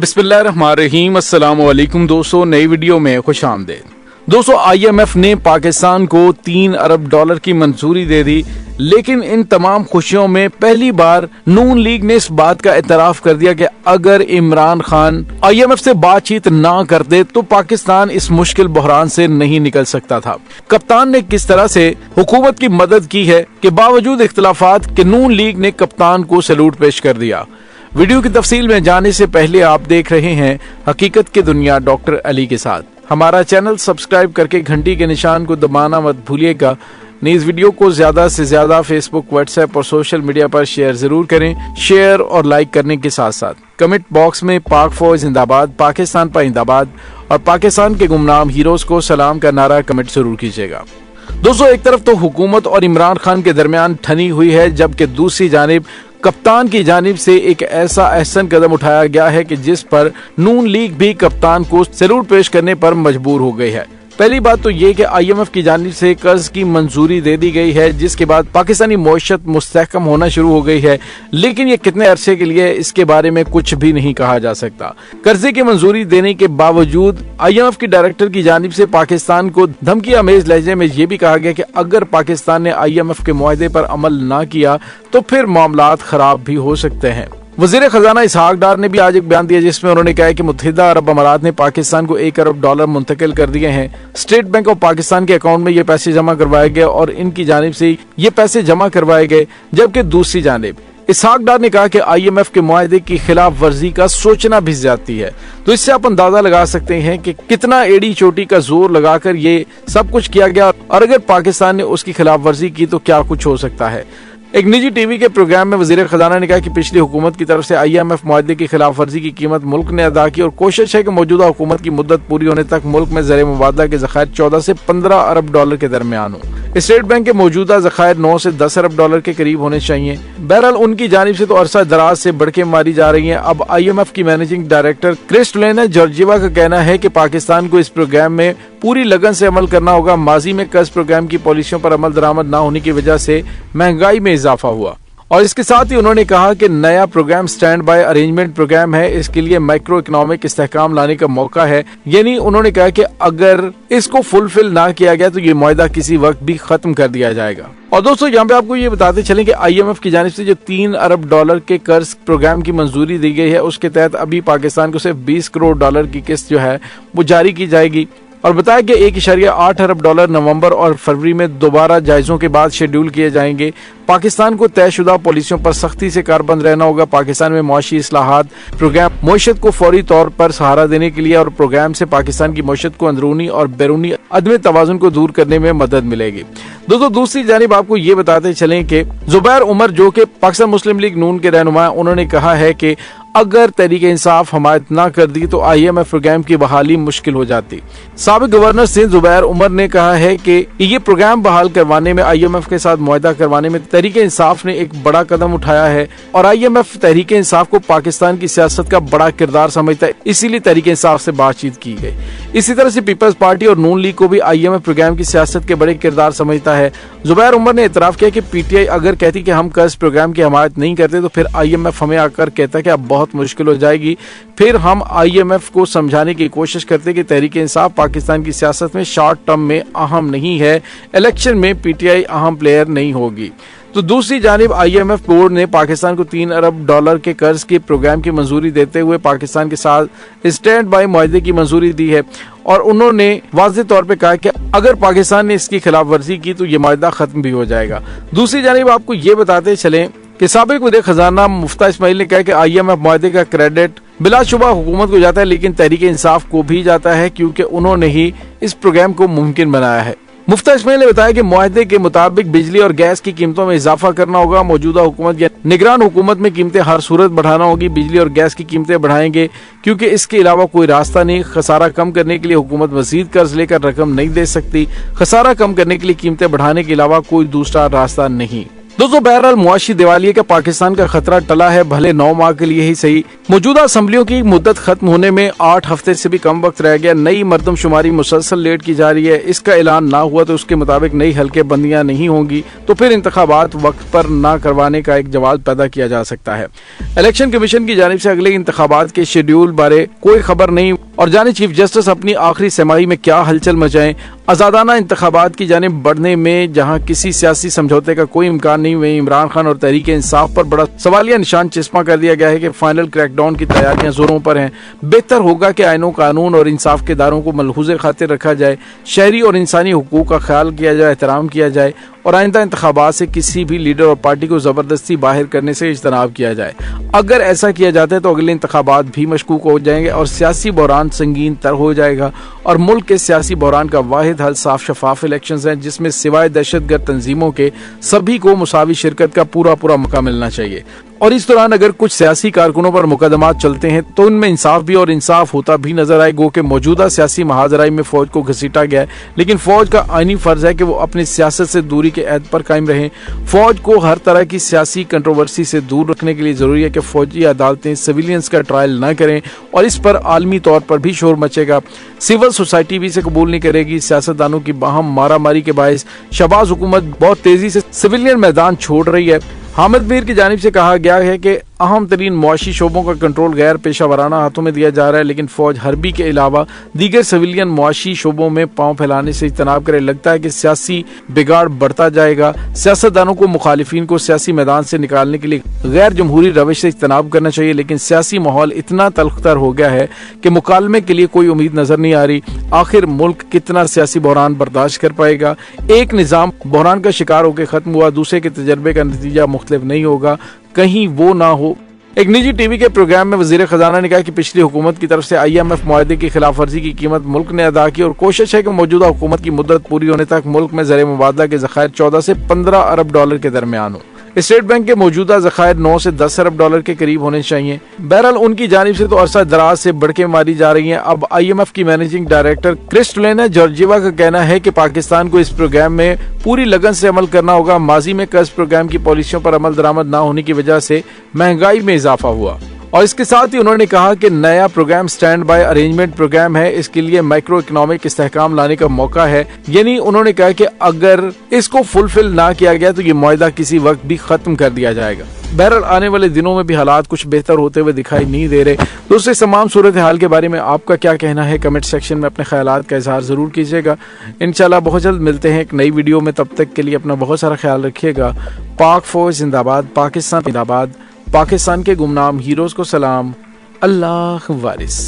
बिस्मिल्लाहिर्रहमानिर्रहीम। अस्सलामु अलैकुम दोस्तों, नई वीडियो में खुश आमदीद। दोस्तों, IMF ने पाकिस्तान को 3 अरब डॉलर की मंजूरी दे दी, लेकिन इन तमाम खुशियों में पहली बार नून लीग ने इस बात का एतराफ कर दिया कि अगर इमरान खान IMF से बातचीत ना करते तो पाकिस्तान इस मुश्किल बहरान से नहीं निकल सकता था। कप्तान ने किस तरह से हुकूमत की मदद की है कि बावजूद इख्तलाफात के नून लीग ने कप्तान को सैल्यूट पेश कर दिया। वीडियो की तफसील में जाने से पहले आप देख रहे हैं हकीकत की दुनिया डॉक्टर अली के साथ। हमारा चैनल सब्सक्राइब करके घंटी के निशान को दबाना मत भूलिएगा। इस वीडियो को ज्यादा से ज्यादा फेसबुक, व्हाट्सएप और सोशल मीडिया पर शेयर जरूर करें। शेयर और लाइक करने के साथ साथ कमेंट बॉक्स में पाक फौज जिंदाबाद, पाकिस्तान पाइंदाबाद और पाकिस्तान के गुमनाम हीरोज को सलाम का नारा कमेंट जरूर कीजिएगा। दोस्तों, एक तरफ तो हुकूमत और इमरान खान के दरमियान ठनी हुई है, जबकि दूसरी जानिब कप्तान की जानिब से एक ऐसा अहसन कदम उठाया गया है कि जिस पर नून लीग भी कप्तान को सैल्यूट पेश करने पर मजबूर हो गई है। पहली बात तो ये कि IMF की जानिब से कर्ज की मंजूरी दे दी गई है, जिसके बाद पाकिस्तानी मईशत मुस्तहकम होना शुरू हो गई है, लेकिन ये कितने अरसे के लिए, इसके बारे में कुछ भी नहीं कहा जा सकता। कर्जे की मंजूरी देने के बावजूद IMF की डायरेक्टर की जानिब से पाकिस्तान को धमकी आमेज लहजे में ये भी कहा गया कि अगर पाकिस्तान ने IMF के मुआहदे पर अमल ना किया तो फिर मामलात खराब भी हो सकते हैं। वजीर खजाना इसहाक डार ने भी आज एक बयान दिया, जिसमें उन्होंने कहा कि मुत्तहिदा अरब अमारात ने पाकिस्तान को 1 अरब डॉलर मुंतकिल कर दिए हैं। स्टेट बैंक ऑफ पाकिस्तान के अकाउंट में ये पैसे जमा करवाए गए और इनकी जानिब से ये पैसे जमा करवाए गए, जबकि दूसरी जानिब इसहाक डार ने कहा कि IMF के मुआहदे की खिलाफ वर्जी का सोचना भी ज्यादती है। तो इससे आप अंदाजा लगा सकते हैं कि कितना एड़ी चोटी का जोर लगाकर ये सब कुछ किया गया, और अगर पाकिस्तान ने उसकी खिलाफ वर्जी की तो क्या कुछ हो सकता है। एक निजी टीवी के प्रोग्राम में वजीर खजाना ने कहा कि पिछली हुकूमत की तरफ से IMF मुआहदे की खिलाफ वर्जी की कीमत मुल्क ने अदा की और कोशिश है कि मौजूदा हुकूमत की मुद्दत पूरी होने तक मुल्क में ज़र मुबादला के ज़खायर 14 से 15 अरब डॉलर के दरमियान हो। स्टेट बैंक के मौजूदा ज़खायर 9 से 10 अरब डॉलर के करीब होने चाहिए। बहरहाल उनकी जानिब से तो अरसा दराज से बढ़के मारी जा रही है। अब IMF की मैनेजिंग डायरेक्टर क्रिस्टलिना जॉर्जिवा का कहना है कि पाकिस्तान को इस प्रोग्राम में पूरी लगन से अमल करना होगा। माजी में कर्ज प्रोग्राम की पॉलिसियों पर अमल दरामद न होने की वजह से महंगाई में इजाफा हुआ, और इसके साथ ही उन्होंने कहा कि नया program standby arrangement program है, इसके लिए माइक्रो इकोनॉमिक इस्तेहकाम लाने का मौका है। यानी उन्होंने कहा कि अगर इसको फुलफिल ना किया गया तो ये मुआहदा किसी वक्त भी खत्म कर दिया जाएगा। और दोस्तों, यहाँ पे आपको ये बताते चलें कि IMF की जानिब से जो 3 अरब डॉलर के कर्ज प्रोग्राम की मंजूरी दी गई है, उसके तहत अभी पाकिस्तान को सिर्फ 20 करोड़ डॉलर की किस्त जो है वो जारी की जाएगी। और बताया कि 1.8 अरब डॉलर नवंबर और फरवरी में दोबारा जायजों के बाद शेड्यूल किए जाएंगे। पाकिस्तान को तयशुदा पॉलिसियों पर सख्ती से कारबंद रहना होगा। पाकिस्तान में मुआशी इस्लाहात प्रोग्राम मईशत को फौरी तौर पर सहारा देने के लिए, और प्रोग्राम से पाकिस्तान की मईशत को अंदरूनी और बैरूनी अदम तवाजुन को दूर करने में मदद मिलेगी। दोस्तों, दूसरी जानिब आपको ये बताते चलें कि जुबैर उमर, जो कि पाकिस्तान मुस्लिम लीग नून के रहनुमा, उन्होंने कहा है कि अगर तहरीक इंसाफ हमायत न कर दी तो IMF प्रोग्राम की बहाली मुश्किल हो जाती। साबिक गवर्नर सिंध जुबैर उमर ने कहा है कि ये प्रोग्राम बहाल करवाने में, IMF के साथ मुआहदा करवाने में तहरीक इंसाफ ने एक बड़ा कदम उठाया है, और IMF तहरीक इंसाफ को पाकिस्तान की सियासत का बड़ा किरदार समझता है, इसीलिए तहरीक इंसाफ से बातचीत की गई। इसी तरह से पीपल्स पार्टी और नून लीग को भी IMF प्रोग्राम की सियासत के बड़े किरदार समझता है। जुबैर उमर ने इतराफ किया कि PTI अगर कहती कि हम कर्ज प्रोग्राम की हमायत नहीं करते तो फिर IMF हमें आकर कहता कि अब बहुत मुश्किल हो जाएगी। फिर हम IMF को समझाने की कोशिश करते कि तहरीक इंसाफ पाकिस्तान की सियासत में शॉर्ट टर्म में अहम नहीं है, इलेक्शन में PTI अहम प्लेयर नहीं होगी। तो दूसरी जानिब IMF बोर्ड ने पाकिस्तान को 3 अरब डॉलर के कर्ज के प्रोग्राम की मंजूरी देते हुए पाकिस्तान के साथ स्टैंड बाय मुआहदे की मंजूरी दी है, और उन्होंने वाज़ेह तौर पे कहा कि अगर पाकिस्तान ने इसकी खिलाफ वर्जी की तो ये मुआहदा खत्म भी हो जाएगा। दूसरी जानिब आपको ये बताते चलें कि साबिक वज़ीर खजाना मुफ्ता इस्माइल ने कहा कि IMF मुआहदे का क्रेडिट बिलाशुबा हुकूमत को जाता है, लेकिन तहरीक इंसाफ को भी जाता है, क्योंकि उन्होंने ही इस प्रोग्राम को मुमकिन बनाया है। मुफ्ता इस्माइल ने बताया कि मुआहदे के मुताबिक बिजली और गैस की कीमतों में इजाफा करना होगा। मौजूदा हुकूमत या निगरान हुकूमत में कीमतें हर सूरत बढ़ाना होगी। बिजली और गैस की कीमतें बढ़ाएंगे, क्योंकि इसके अलावा कोई रास्ता नहीं। खसारा कम करने के लिए हुकूमत मजीद कर्ज लेकर रकम नहीं दे सकती। खसारा कम करने के लिए कीमतें बढ़ाने के अलावा कोई दूसरा रास्ता नहीं। दोस्तों बहरहाल मुआशी दिवालिया का पाकिस्तान का खतरा टला है, भले 9 माह के लिए ही सही। मौजूदा असम्बलियों की मुद्दत खत्म होने में 8 हफ्ते से भी कम वक्त रह गया। नई मरदमशुमारी मुसलसल लेट की जा रही है। इसका ऐलान ना हुआ तो उसके मुताबिक नई हल्के बंदियां नहीं होंगी, तो फिर इंतखाबात वक्त पर ना करवाने का एक जवाब पैदा किया जा सकता है। इलेक्शन कमीशन की जानिब से अगले इंतखाबात के शेड्यूल बारे कोई खबर नहीं और जाने चीफ जस्टिस अपनी आखिरी समाई में क्या हलचल मचाएं। आजादाना इंतखाबात की जानिब बढ़ने में जहां किसी सियासी समझौते का कोई इम्कान नहीं, वहीं इमरान खान और तहरीक इंसाफ पर बड़ा सवालिया निशान चस्पा कर दिया गया है कि फाइनल क्रैकडाउन की तैयारियां जोरों पर हैं। बेहतर होगा कि आइनों, कानून और इंसाफ के इदारों को मलहूज़े खातिर रखा जाए, शहरी और इंसानी हुकूक का ख्याल किया जाए, एहतराम किया जाए और आइंदा इंतखाबात से किसी भी लीडर और पार्टी को जबरदस्ती बाहर करने से इज्तनाब किया जाए। अगर ऐसा किया जाता है तो अगले इंतखाबात भी मशकूक हो जाएंगे और सियासी बहरान संगीन तर हो जाएगा और मुल्क के सियासी बहरान का वाहिद हल साफ शफाफ इलेक्शंस हैं, जिसमें सिवाय दहशतगर्द तंजीमों के सभी को मुसावी शिरकत का पूरा मौका मिलना चाहिए। और इस दौरान अगर कुछ सियासी कारकुनों पर मुकदमात चलते हैं तो उनमें इंसाफ भी और इंसाफ होता भी नजर आए। गो के मौजूदा सियासी महाजराई में फौज को घसीटा गया है, लेकिन फौज का आईनी फर्ज है कि वो अपनी सियासत से दूरी के अहद पर कायम रहें। फौज को हर तरह की सियासी कंट्रोवर्सी से दूर रखने के लिए जरूरी है कि फौजी अदालतें सिविलियंस का ट्रायल न करें और इस पर आलमी तौर पर भी शोर मचेगा। सिविल सोसाइटी भी इसे कबूल नहीं करेगी। सियासतदानों की बाहम मारामारी के बायस शहबाज हुकूमत बहुत तेजी से सिविलियन मैदान छोड़ रही है। हामिद मीर की जानिब से कहा गया है कि अहम तरीन मुआशी शोबों का कंट्रोल गैर पेशा वराना हाथों में दिया जा रहा है, लेकिन फौज हरबी के अलावा दीगर सिविलियन मुआशी शोबों में पांव फैलाने से इज्तनाब करे। लगता है कि सियासी बिगाड़ बढ़ता जाएगा। सियासतदानों को मुखालिफिन को सियासी मैदान से निकालने के लिए गैर जमहूरी रविश से इज्तनाब करना चाहिए, लेकिन सियासी माहौल इतना तल्खतर हो गया है कि मुकालमे के लिए कोई उम्मीद नजर नहीं आ रही। आखिर मुल्क कितना सियासी बहरान बर्दाश्त कर पाएगा? एक निजाम बहरान का शिकार होकर खत्म हुआ, दूसरे के तजर्बे का नतीजा मुख्तलिफ नहीं होगा, कहीं वो ना हो। एक निजी टीवी के प्रोग्राम में वजीर खजाना ने कहा कि पिछली हुकूमत की तरफ से IMF मुआहदे की खिलाफ वर्जी की कीमत मुल्क ने अदा की और कोशिश है कि मौजूदा हुकूमत की मुद्दत पूरी होने तक मुल्क में ज़र मुबादला के ज़खायर 14 से 15 अरब डॉलर के दरमियान हो। स्टेट बैंक के मौजूदा ज़खायर 9 से 10 अरब डॉलर के करीब होने चाहिए। बहरहाल उनकी जानिब से तो अरसा दराज से बढ़के मारी जा रही हैं। अब IMF की मैनेजिंग डायरेक्टर क्रिस्टलिना जॉर्जिवा का कहना है कि पाकिस्तान को इस प्रोग्राम में पूरी लगन से अमल करना होगा। माजी में कर्ज प्रोग्राम की पॉलिसियों पर अमल दरामद न होने की वजह से महंगाई में इजाफा हुआ और इसके साथ ही उन्होंने कहा कि नया program standby arrangement program है, इसके लिए माइक्रो इकोनॉमिक इस्तेहकाम लाने का मौका है। यानी उन्होंने कहा कि अगर इसको फुलफिल ना किया गया तो ये मुआहदा किसी वक्त भी खत्म कर दिया जाएगा। बहरहाल आने वाले दिनों में भी हालात कुछ बेहतर होते हुए दिखाई नहीं दे रहे। दोस्तों इस तमाम सूरत हाल के बारे में आपका क्या कहना है? कमेंट सेक्शन में अपने ख्यालात का इजहार जरूर कीजिएगा। इंशाल्लाह बहुत जल्द मिलते हैं एक नई वीडियो में। तब तक के लिए अपना बहुत सारा ख्याल रखिएगा। पाक फौज जिंदाबाद, पाकिस्तान जिंदाबाद, पाकिस्तान के गुमनाम हीरोज को सलाम। अल्लाह वारिस।